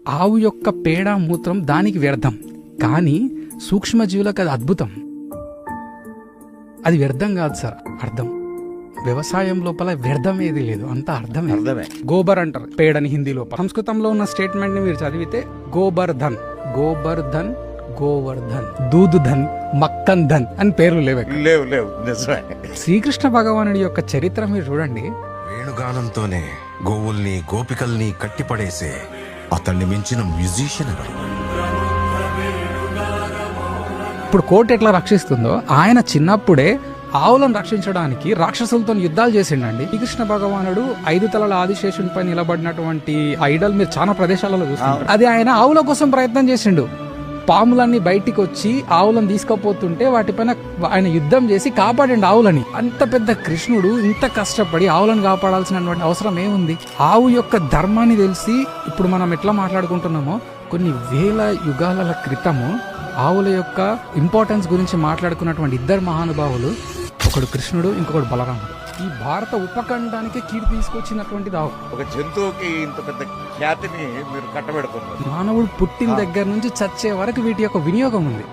ఆవు యొక్క పేడ మూత్రం దానికి వ్యర్థం, కానీ సూక్ష్మజీవులకు అది అద్భుతం. అది వ్యర్థం కాదు సార్, అర్థం. వ్యవసాయం లోపల వ్యర్థం ఏది లేదు, అంతా అర్థమే. గోబర్ అంటారు పేడని హిందీ లోపల. సంస్కృతంలో ఉన్న స్టేట్మెంట్ ని మీరు చదివితే గోబర్ధన్, గోబర్ధన్, గోవర్ధన్, దూద్ ధన్, మక్కన్ ధన్ అని పేర్లు లేవు. శ్రీకృష్ణ భగవానుడి యొక్క చరిత్ర మీరు చూడండి. వేణుగానంతోనే గోవుల్ని గోపికల్ని కట్టిపడేసే అతన్ని మించిన మ్యూజిషియన్ ఎవరు? ఇప్పుడు కోర్టు ఎట్లా రక్షిస్తుందో, ఆయన చిన్నప్పుడే ఆవులను రక్షించడానికి రాక్షసులతో యుద్ధాలు చేసిండండి. శ్రీకృష్ణ భగవానుడు 5 తలల ఆదిశేషునిపై నిలబడినటువంటి ఐడల్ మీరు చాలా ప్రదేశాలలో చూస్తున్నారు. అది ఆయన ఆవుల కోసం ప్రయత్నం చేసిండు. పాములన్నీ బయటికి వచ్చి ఆవులను తీసుకుపోతుంటే వాటిపైన ఆయన యుద్ధం చేసి కాపాడండి ఆవులని. అంత పెద్ద కృష్ణుడు ఇంత కష్టపడి ఆవులను కాపాడాల్సినటువంటి అవసరం ఏముంది? ఆవు యొక్క ధర్మాన్ని తెలిసి ఇప్పుడు మనం ఎట్లా మాట్లాడుకుంటున్నామో, కొన్ని వేల యుగాల క్రితము ఆవుల యొక్క ఇంపార్టెన్స్ గురించి మాట్లాడుకున్నటువంటి 2 మహానుభావులు, ఒకడు కృష్ణుడు, ఇంకొకడు బలరాముడు. ఈ భారత ఉపఖండానికి కీర్తి తీసుకొచ్చినటువంటిది ఆవు. ఒక జంతువుకి ఇంత పెద్ద ఖ్యాతిని మీరు కట్టబెడుతున్నారు. మానవుడు పుట్టిన దగ్గర నుంచి చచ్చే వరకు వీటి యొక్క వినియోగం ఉంది.